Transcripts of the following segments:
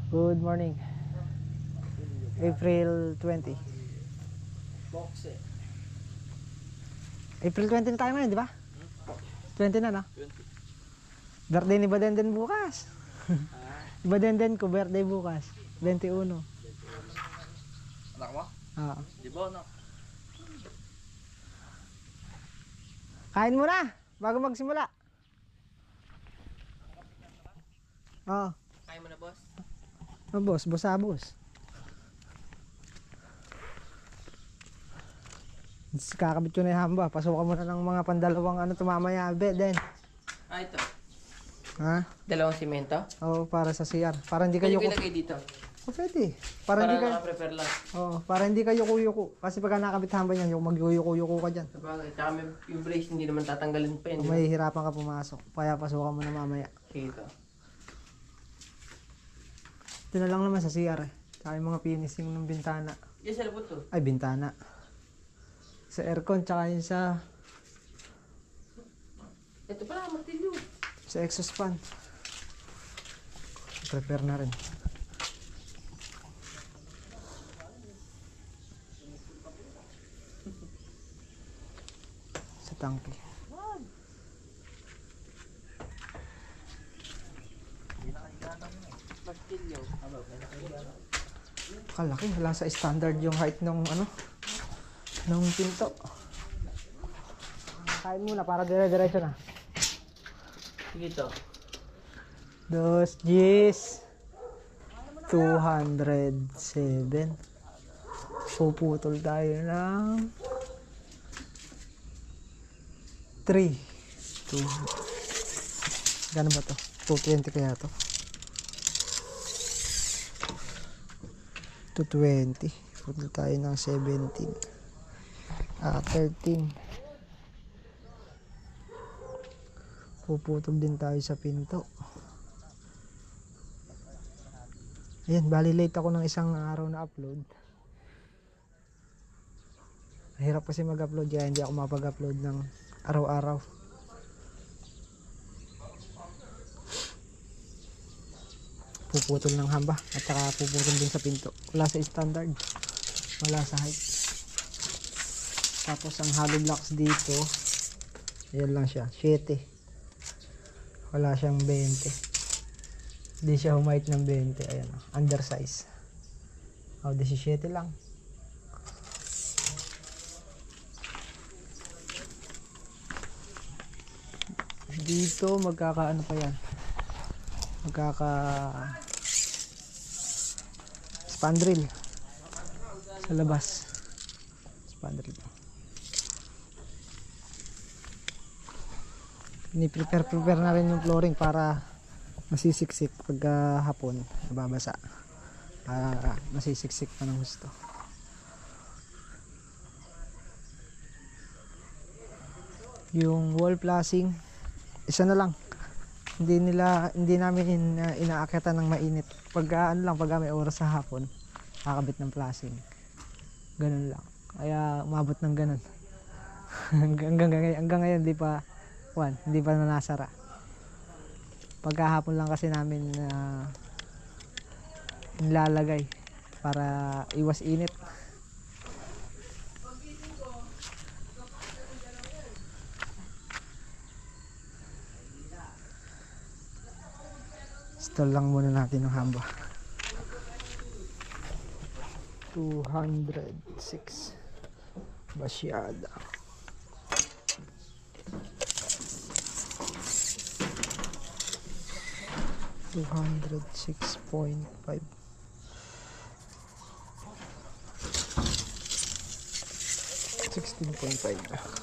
Good morning. April 20. Boxe. April 20 na tayo ngayon, di ba? 20 na, no? 20. Birthday ni Badenden bukas. Badenden ko, birthday bukas. 21. Anak mo? Oo. Di ba, no? Kain muna, bago magsimula. Oo. Kain mo na, boss? Oh, boss, boss. Kakabit ko na yung hamba. Pasukan mo na ng mga pandalawang tumamaya. Den. Ah, ito. Ha? Dalawang simento? Oo, para sa CR. Para hindi kayo... Pwede ko ilagay dito. Oh, pwede. Para hindi kayo... naka-prepare lang. Oo, para hindi kayo yuko-yuko. Kasi pagka nakabit hamba niyan, yung mag-yuko-yuko ka dyan. Sabagay. Tsaka yung brace, hindi naman tatanggalin pa yun. May hirapan ka pumasok. Kaya pasukan mo na mamaya. Sige ito. Ito na lang naman sa CR eh. Tsaka yung mga finishing ng bintana. Yes, sir po to. Ay, bintana. Sa aircon, tsaka yung sa... Ito pala, martilyo. Sa exhaust fan. Prepare na rin. Sa tangke. Martilyo. Kalaki, wala sa standard yung height nung nung pinto. Kain muna para dire-diretso na. Sige ito. 207. Puputol tayo ng 3. 2. Gano ba to? 220 kaya to? 220. Putol tayo ng 17. 13. Puputol din tayo sa pinto. Ayan, bali late ako ng isang araw na upload. Mahirap kasi mag-upload kaya hindi ako mapag-upload ng araw-araw. Puputol ng hamba at saka puputol din sa pinto. Wala sa standard, wala sa height. Tapos ang hollow blocks dito, ayan lang siya, 7. Wala siyang 20. Hindi siya humait ng 20. Ayan, undersize. 17 lang. Dito magkakaano pa yan, spandrel sa labas. Spandrel. Ni-prepare na rin yung flooring para masisiksik pag hapon nababasa. Masisiksik pa ng gusto. Yung wall flashing isa na lang. Hindi namin inaakyatan ng mainit. Pag may oras sa hapon, kakabit ng flashing. Ganun lang. Kaya umabot ng ganun. hanggang ngayon hindi pa nasara. Pagkahapon lang kasi namin nilalagay para iwas init. Install lang muna natin ng hamba. 206 Basyada. $206.5. 16.5.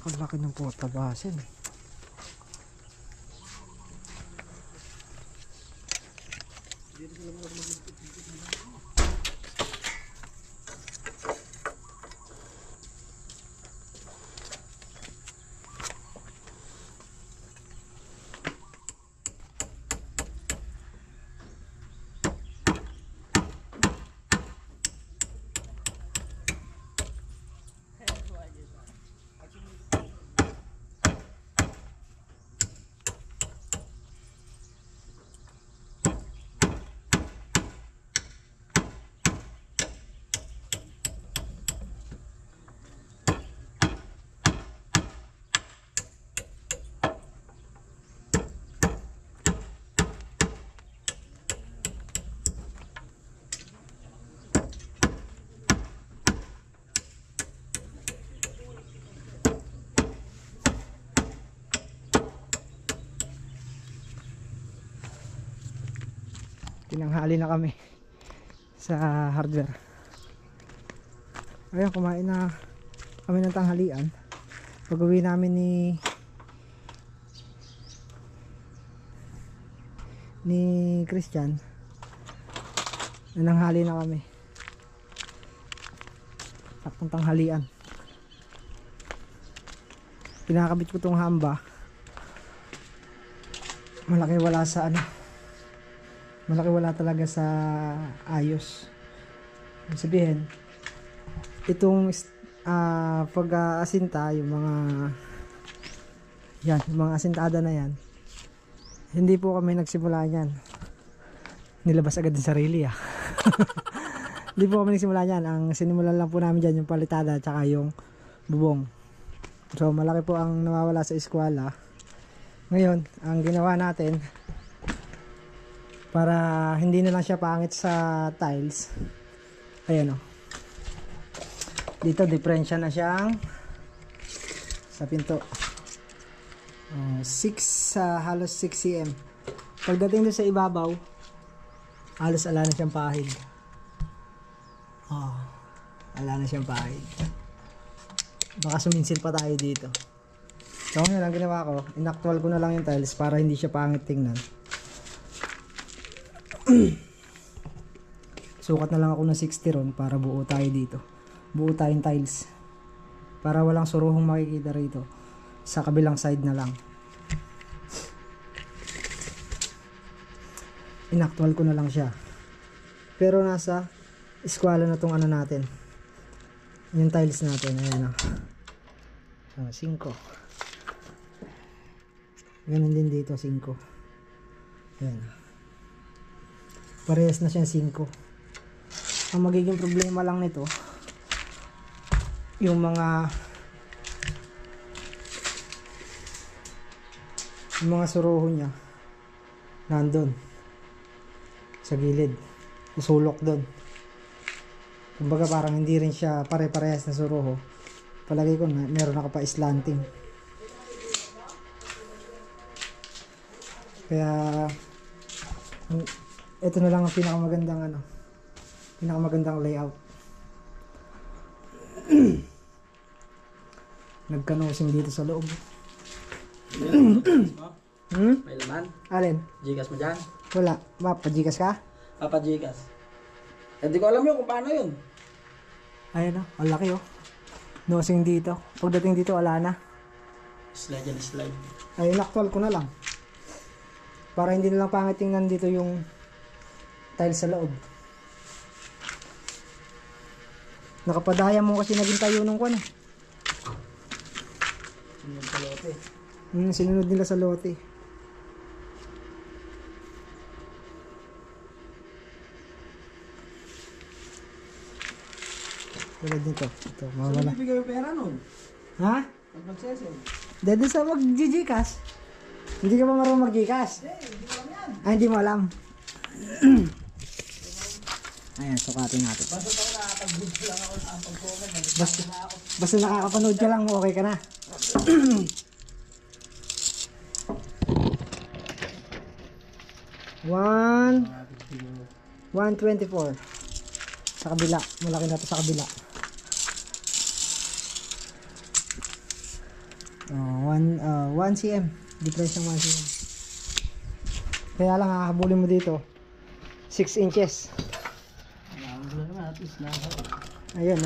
Ang laki ng portabasin. Tinanghali na kami sa hardware. Ayun, kumain na kami ng tanghalian. Pag uwi namin ni Christian, nananghali na kami. Taktong tanghalian. Pinakabit ko tong hamba. Malaki wala sa ano. Malaki wala talaga sa ayos. Ibig sabihin, itong pag-aasinta, yung mga asintada na yan, hindi po kami nagsimula yan. Nilabas agad din sarili Hindi po kami nagsimula yan. Ang sinimulan lang po namin dyan yung palitada at saka yung bubong. So malaki po ang nawawala sa eskwela. Ngayon, ang ginawa natin para hindi na lang siya pangit sa tiles, ayan o, dito diferensya na siyang sa pinto. 6 halos 6 cm. Pagdating doon sa ibabaw, halos ala na siyang pahid. Ala na siyang pahid. Baka suminsil pa tayo dito. So ngayon ang ginawa ko, inactual ko na lang yung tiles para hindi siya pangit tingnan. Sukat na lang ako ng 60 ron para buo tayo dito. Buo tayong tiles. Para walang suruhong makikita rito. Sa kabilang side na lang. Inactual ko na lang siya. Pero nasa eskwala na tong ano natin. Yung tiles natin. Ayan o. 5. Ganun din dito 5. Ayan. Parehas na siyang 5. Ang magiging problema lang nito, yung mga suruho niya nandun sa gilid, usulok doon. Kumbaga parang hindi rin siya pare-parehas na suruho. Palagay ko na meron ako pa slanting. Kaya ito na lang ang pinakamagandang layout. Nagkanosing dito sa loob. May laman? Alin? Gcash mo dyan? Wala. Pa-Gcash ka? Papa Gcash. Hindi ko alam yun kung paano yun. Ayan o. Ang laki o. Nosing dito. Pagdating dito wala na. Slide yan, slide. Ay, inactual ko na lang. Para hindi na lang pangit tingnan dito yung tiles sa loob. Nakapadaya mo kasi naging tayo nung kwan. Sinunod sa lote. Sinunod nila sa lote. Tulad nito. Ito, Saan mawala. bibigay yung pera nun? Ha? Pag magsesend? Dede sa mag-Gcash. Hindi ka ba marunong mag-Gcash? Hindi ko alam yan. Ay, hindi mo alam. Ayan, sukatin natin. Basta pag nakakag-good lang ako sa pag-comment. Basta nakakapanood ka lang, okay ka na. 124 sa kabila. Malaki na to sa kabila. 1 cm. Difference ng 1 cm. Kaya lang hahabulin mo dito 6 inches. Ayun,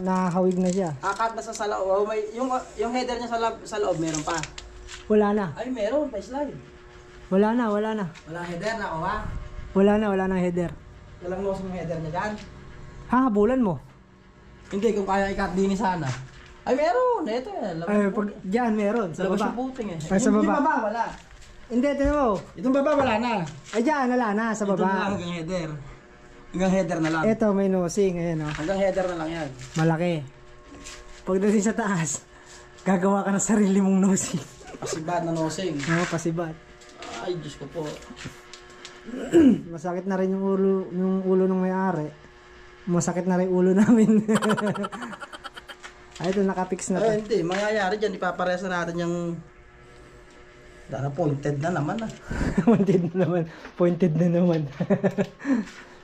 nahahawig na siya. Akat na sa loob. Oh, may, yung header niya sa loob, meron pa. Wala na. Ay, meron. Pa slide. Wala na. Wala header na ako ha. Wala nang header. Walang nose yung header niya dyan. Hahabulan mo. Hindi, kung kaya ikat din sana. Ay, meron. Ito eh. Ay, pag diyan meron sa Labas baba. yung puting eh. Ay, sa Yung baba. wala. Hindi, tingnan mo. Itong baba wala na. Ay, diyan, wala na, sa Ito na lang baba. hanggang header. Hanggang header na lang. Ito, may nosing, ayan o. Hanggang header na lang yan. Malaki. Pagdating sa taas, gagawa ka ng sarili mong nosing. Pasibad na nosing. Oo, pasibat. Ay, Diyos ko po. Masakit na rin yung ulo ng may-ari. Masakit na rin ulo namin. Ay, ito, nakapix na to. Ay, hindi. Mangyayari dyan. Ipaparehas na natin yung Dara pointed na naman ah. Pointed na naman. Pointed na naman.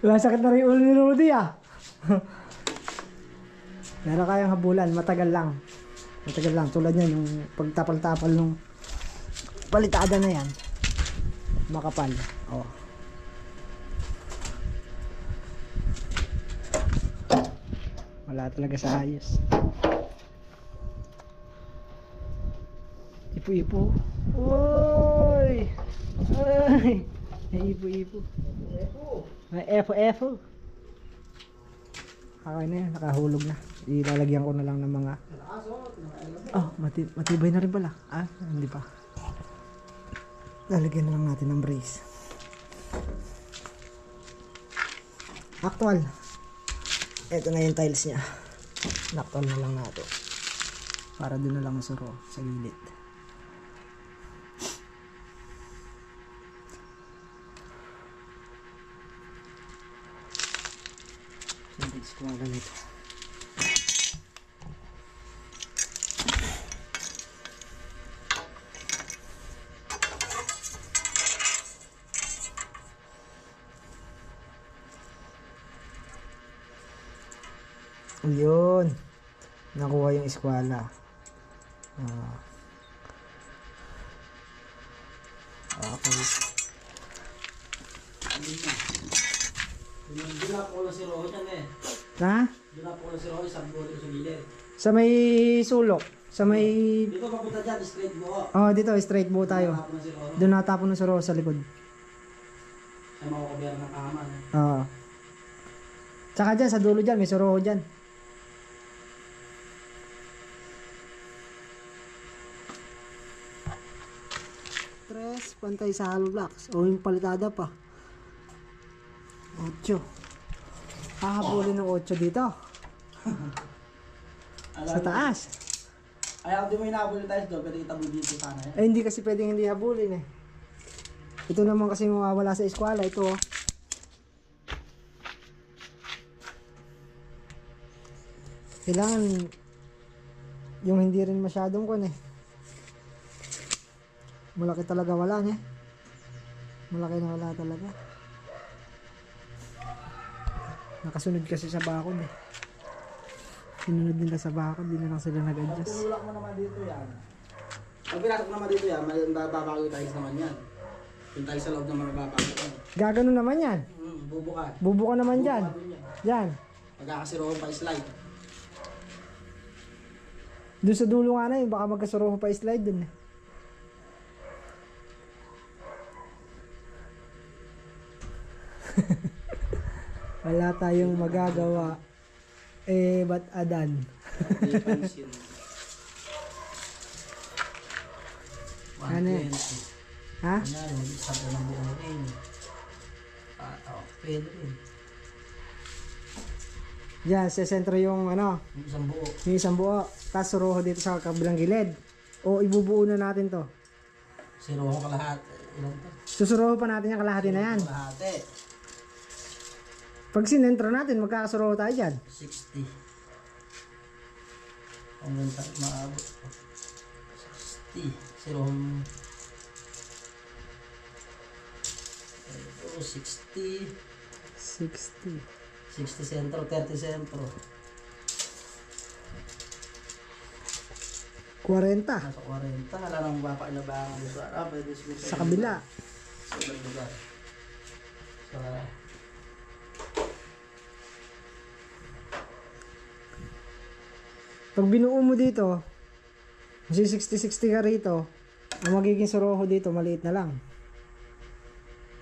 Sakit na rin yung ulo ni Rudy ah. Meron kayang habulan. Matagal lang. Matagal lang. Tulad yan yung pagtapal-tapal nung palitada na yan. Makapal. Oh. Wala talaga sa ayos. Ipo-ipo. Uy! Ay! May ipo-ipo. May efo-efo. Okay na yan, nakahulog na. Ilalagyan ko na lang ng mga... Oh, matibay na rin pala. Ah, hindi pa. Lalagyan na lang natin ng brace. Actual. Ito na yung tiles niya. Actual na lang natin. Para doon na lang masuro sa gilid. Sindigs ko mga ganito. Yun. Nakuha yung eskwala. Okay. Doon na po si Rojo dyan eh. Ha? Doon na po si Rojo, sabi ko sa gilid. Sa may sulok. Sa may... Dito papunta dyan, straight mo. Oh, dito. Straight buo tayo. Tapos na si Rojo. Doon natapon ng suro sa likod. Sa mga kabiyan ng kaman. Oo. Tsaka dyan, sa dulo dyan. May suro dyan. Tres, pantay sa hollow blocks. O yung palitada pa. 8. Hahabulin ng 8 dito. Sa taas. Ay, ako di mo hinabulin tayo doon, pero itabul dito sana eh. Eh, hindi kasi pwedeng hindi habulin eh. Ito naman kasi mawawala sa eskwala. Ito oh. Kailangan yung hindi rin masyadong kun eh. Malaki talaga wala eh. Malaki na wala talaga. Nakasunod kasi sa bakod eh. Sinunod nila sa bakod, di na lang sila nag-adjust. Tinulak mo naman dito yan. Pag pinasok naman dito yan, babako yung tiles naman yan. Yung tiles sa loob naman babako yan. Gagano naman yan. Bubuka. Bubuka naman dyan. Yan. Magkakasiroon pa slide. Doon sa dulo nga na yun, baka magkasuruho pa slide dun eh. Wala tayong magagawa. Eh, ba't adan? Hindi pansin. Ano yan? Ha? Yan, isa po ng buong rin. Pwede rin. Diyan, sa sentro yung ano, Yung isang buo. yung isang buo. Tapos suruho dito sa kabilang gilid. O ibubuo na natin to. Siroho ka lahat. Ilan to? Susuruho pa natin yung kalahati na yan. Kalahati. Pag sinentro natin, magkakasuruho tayo dyan. 60. Ang ganda maabot. 60. Sirohong... Ito, 60. 60. 60 sentro, 30 sentro. 40. Nasa 40. Wala nang mapakinabangan doon sa... pwede siguro Sa kabila. Sa ibang lugar. Sa... Pag binuo mo dito, kasi 60-60 ka rito, ang magiging suroho dito, maliit na lang.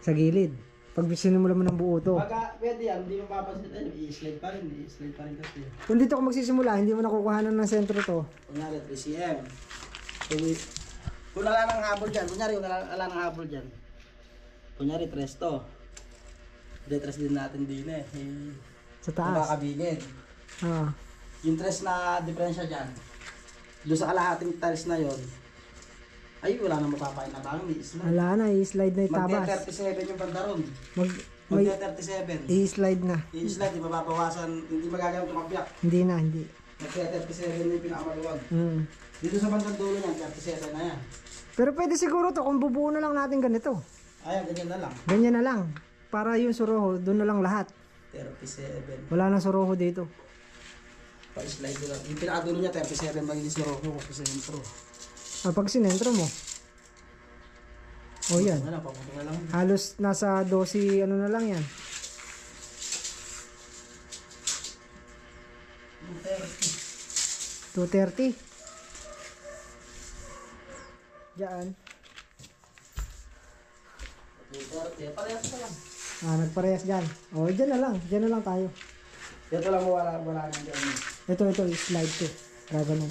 Sa gilid. Pag sinimula mo ng buo to. Pagka pwede yan, hindi mo papansin. I-slide pa rin. I-slide pa rin kasi. Kung dito ka magsisimula, hindi mo nakukuhanan ng sentro to. Kunyari, 3 cm. Kung wala nang habol dyan. Kunyari, kung wala nang habol dyan. Kunyari, 3 to. Hindi, 3 din natin din eh. Sa taas. Makakabilin. Ah. Yung 3 na diferensya dyan. Doon sa kalahating tiles na yon. Ay, wala nang mapapakinabangan. I-slide. Wala na, i-slide na itabas. Magte-37 yung pandaron. May Magte-37. i-slide na. I-slide, di mababawasan. Hindi magagamit yung mabyak. Hindi na, hindi. Magte-37 na yung pinakamaluwag. Mm. Dito sa bandang dulo niyan, 37 na yan. Pero pwede siguro to kung bubuo na lang natin ganito. Ayan, ganyan na lang. Ganyan na lang. Para yung suroho, doon na lang lahat. 37. Wala nang suroho dito. Pa-slide ko lang. Yung pinakadulo niya, 37 magiging zero ko kasi sa intro. Pag sinentro mo. O yan. Ano, papunta na lang. Halos nasa 12, ano na lang yan. 230. Diyan. 230. Parehas na lang. Nagparehas dyan. O, dyan na lang. Dyan na lang tayo. Dito lang wala nang dyan. Ito, slide to. Kaya ganun.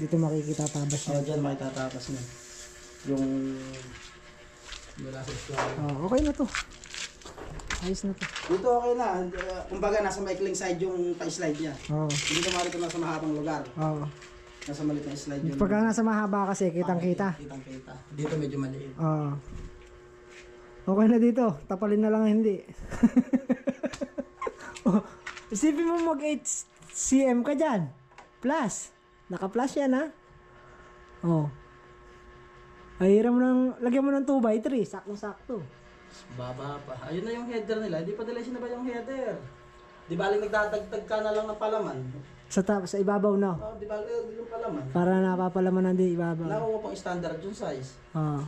Dito makikita tabas Oh, niya. dyan makitatapas na. Yung... Wala sa story. Okay na to. Ayos na to. Dito okay na. Kumbaga nasa maikling side yung pa-slide niya. Oo. Hindi ko marito nasa mahabang lugar. Oo. Nasa maliit na slide yung... Pagka nasa mahaba kasi, kitang-kita. Kitang-kita. Dito medyo maliit. Oo. Okay na dito. Tapalin na lang ang hindi. Oh, isipin mo mag 8 cm ka dyan. Plus. Naka-plus yan ha. Oh. Ahiram mo ng, lagyan mo ng 2x3. Saktong-sakto. Baba pa. Ayun na yung header nila. Hindi pa dilation na ba yung header? Di ba nagdadagdag ka na lang ng palaman? Sa ibabaw na. Oh, di ba yung palaman? Para napapalaman na din ibabaw. Nakuha pang standard yung size. Oo.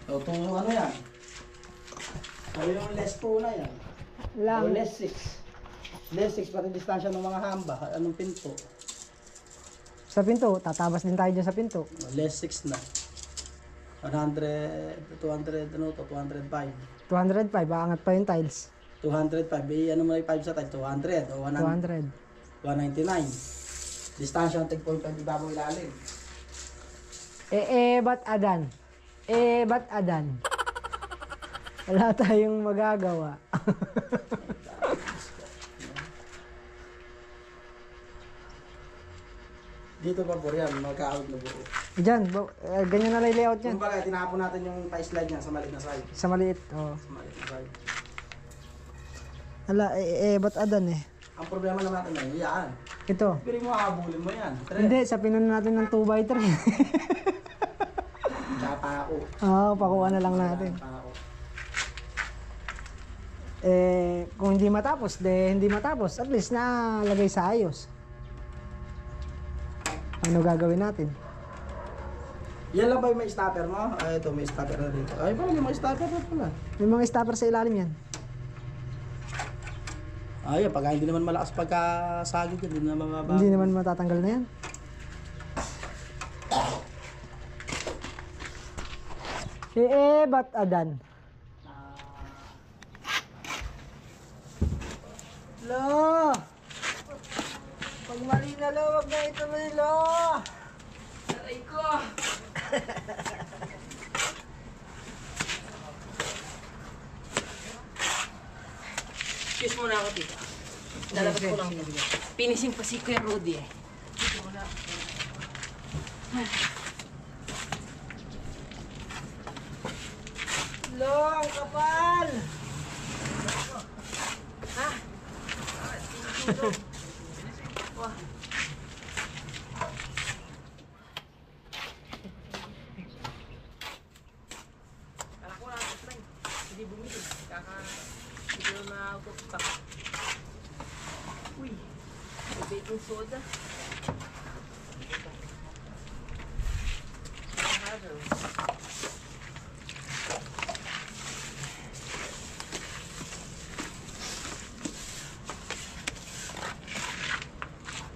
O, itong ano yan? Ano yung less 2 na yan? Lang. O less 6. Less 6 pati distansya ng mga hamba. Anong pinto? Sa pinto, tatabas din tayo dyan sa pinto. O, less 6 na. 100, 200, ano to? 205. 205, aangat pa yung tiles. 205. Ano mo yung 5 sa tiles? 200 o 100. 199. Distansya ng 10.5 ibabaw ilalim. Ba't adan? Ba't adan? Wala tayong magagawa. Dito pa po yan, magkaawid na buo. Diyan, ganyan na lang layout yan. Kung baga, tinapon natin yung pa-slide niya sa maliit na side. Sa maliit, oh. Sa maliit na side. Ala, ba't adan eh? Ang problema naman natin ngayon, yan. Ito. Pero mo habulin mo yan. Hindi, sa pinan natin ng 2x3. Tsaka ako. Oo, pakuha na lang natin. Kung hindi matapos, hindi matapos. At least nalagay sa ayos. Ano gagawin natin? Yan lang ba yung may stopper mo? Ay, ito may stopper na dito. Ay, parang yung may stopper na pala. May mga stopper sa ilalim yan. Ay, pag hindi naman malakas pagkasagid yan, hindi naman mababa. Hindi naman matatanggal na yan. Ba't adan? Lo! Pag mali na lo, wag na ituloy lo! Aray ko! Excuse muna ako, tita. Lalabas ko lang. Finishing pa si Kuya Rudy eh. Lo, ang kapal! Kala ko lang, friend. Hindi bumili. Hindi ko na auto-stock. Uy, may baking soda.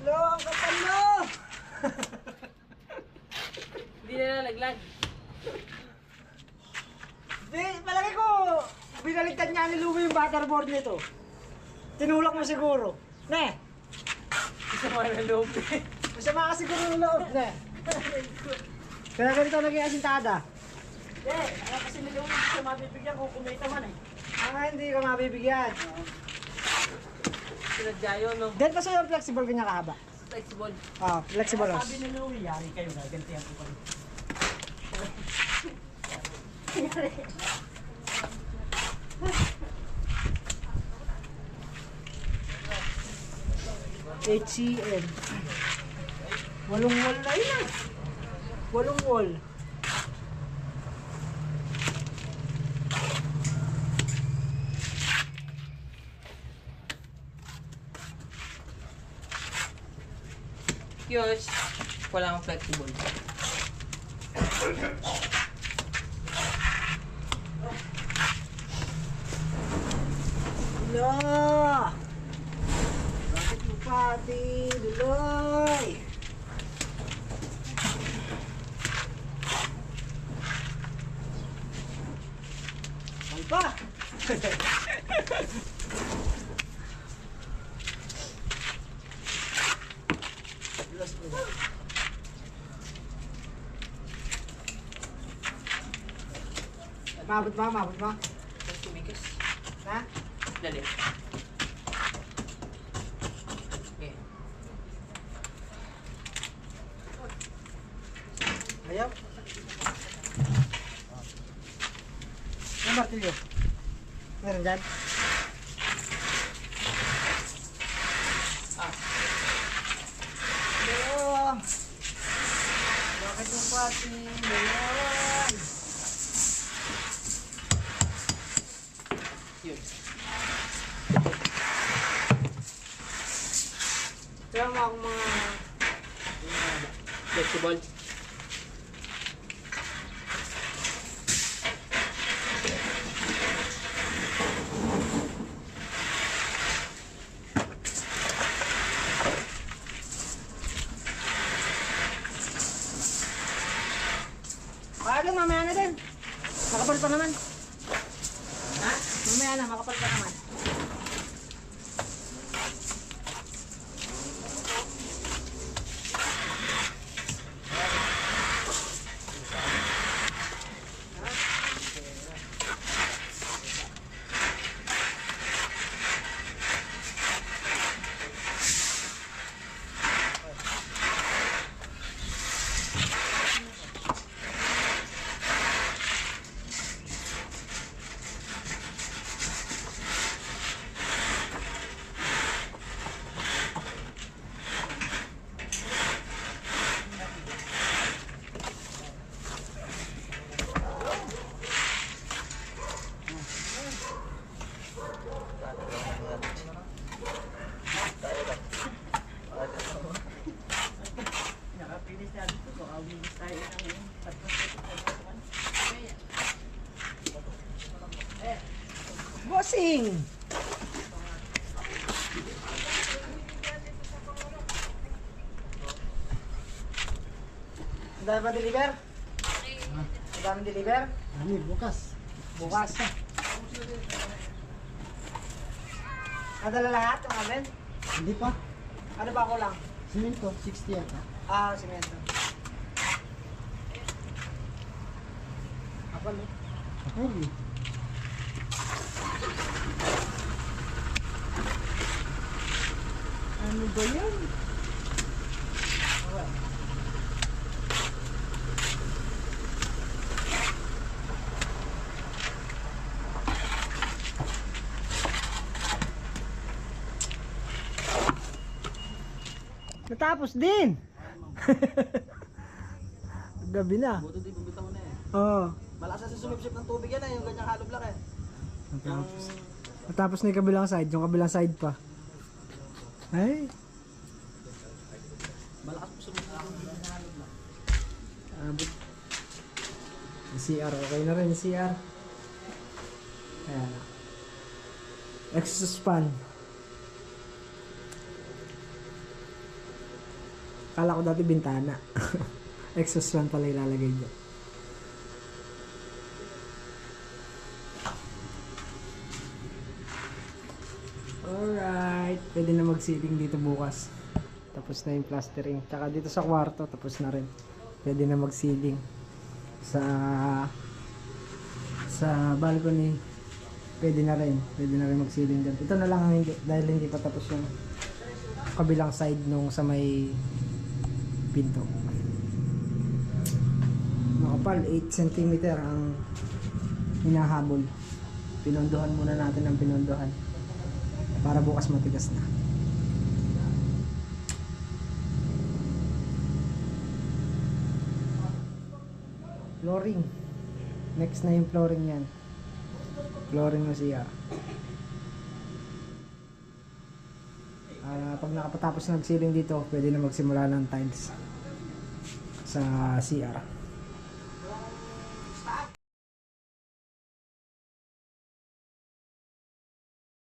Lo, ang kapal lo! Hindi na nalaglag. Di, palagi ko, binaligtad niya ni Louie yung butterboard nito. Tinulak mo siguro. Ne, Isa mo na loob eh. masama ka siguro ng loob, ne. Kaya ganito naging asintada. Kasi hindi ko siya mabibigyan kung kumita man eh. Hindi ka mabibigyan. Sinadya yun, no? Dahil pa sa'yo flexible kanya kahaba. Flexible. Flexible os. Sabi ni Louie, yari kayo na, gantihan ko pa rin. HCM. 8 wall na yun ah. 8 wall. Yes. Wala akong flexible. Hala! Bakit mo pati, Duloy? Ay pa! Mabot ba? Mabot ba? Tapos tumigas. Ha? Dali. Okay. Ayaw. Ang martilyo. Meron dyan? Ah. Hello! Bakit yung pati? Ngayon! Yun. Kaya mo akong mga... Flexible. Kaya din, mamaya na din. Makapal pa naman. Ha? Mamaya na, makapal pa naman. Bossing! Ang dami pa deliver? Ang dami deliver? Ano, bukas. Bukas. Nadala lahat yung amin? Hindi pa. Ano ba ako lang? Simento, 60 yata. Ah, simento. Kapal eh. Okay. Ano ba yan? Okay. Natapos din! Gabi na. Buto di bumitaw na eh. Oo. Malakas sa sumipsip ng tubig yan eh, yung ganyang halob lang eh. Natapos. Natapos na yung kabilang side, yung kabilang side pa. Ay. Malakas po sumipsip ng tubig ganyang halob lang. Abot. Yung CR, okay na rin yung CR. Ayan. Exhaust fan. Kala ko dati bintana. Exhaust fan pala ilalagay dyan. Alright. Pwede na mag-seating dito bukas. Tapos na yung plastering. Tsaka dito sa kwarto, tapos na rin. Pwede na mag-sealing. Sa balcony, pwede na rin mag-sealing dyan. Ito na lang ang hindi, dahil hindi pa tapos yung kabilang side nung sa may pinto. Makapal, 8 cm ang hinahabol. Pinondohan muna natin ang pinondohan para bukas matigas na. Flooring. Next na yung flooring yan. Flooring na siya. pag nakapatapos ng ceiling dito, pwede na magsimula ng tiles sa CR.